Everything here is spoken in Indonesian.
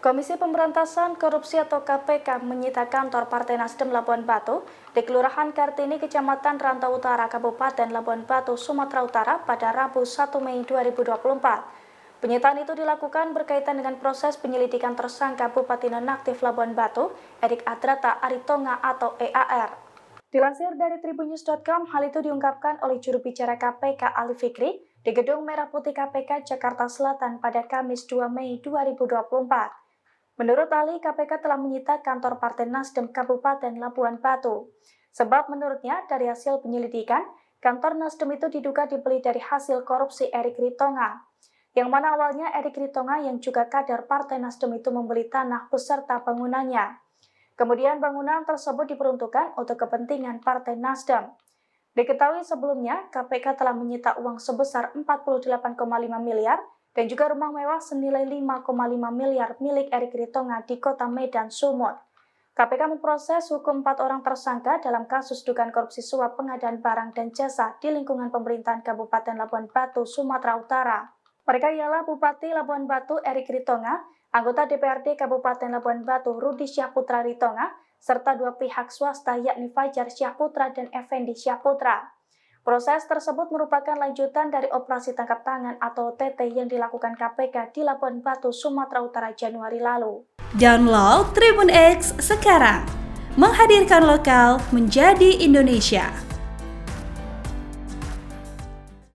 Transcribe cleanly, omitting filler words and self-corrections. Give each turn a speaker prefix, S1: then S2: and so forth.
S1: Komisi Pemberantasan Korupsi atau KPK menyita kantor Partai Nasdem Labuan Batu di Kelurahan Kartini, Kecamatan Rantau Utara, Kabupaten Labuan Batu, Sumatera Utara pada Rabu 1 Mei 2024. Penyitaan itu dilakukan berkaitan dengan proses penyelidikan tersangka Bupati Nonaktif Labuan Batu, Erik Adrata Aritonga atau EAR. Dilansir dari tribunnews.com, hal itu diungkapkan oleh juru bicara KPK Ali Fikri di Gedung Merah Putih KPK Jakarta Selatan pada Kamis 2 Mei 2024. Menurut Ali, KPK telah menyita kantor Partai Nasdem Kabupaten Labuan Batu. Sebab menurutnya dari hasil penyelidikan, kantor Nasdem itu diduga dibeli dari hasil korupsi Erik Ritonga. Yang mana awalnya Erik Ritonga yang juga kader Partai Nasdem itu membeli tanah beserta bangunannya. Kemudian bangunan tersebut diperuntukkan untuk kepentingan Partai Nasdem. Diketahui sebelumnya, KPK telah menyita uang sebesar 48,5 miliar dan juga rumah mewah senilai 5,5 miliar milik Erik Ritonga di Kota Medan, Sumut. KPK memproses hukum 4 orang tersangka dalam kasus dugaan korupsi suap pengadaan barang dan jasa di lingkungan pemerintahan Kabupaten Labuan Batu, Sumatera Utara. Mereka ialah Bupati Labuan Batu Erik Ritonga, anggota DPRD Kabupaten Labuan Batu Rudi Syahputra Ritonga, serta 2 pihak swasta yakni Fajar Syahputra dan Effendi Syahputra. Proses tersebut merupakan lanjutan dari operasi tangkap tangan atau OTT yang dilakukan KPK di Labuan Batu, Sumatera Utara Januari lalu.
S2: Download Tribun X sekarang, menghadirkan lokal menjadi Indonesia.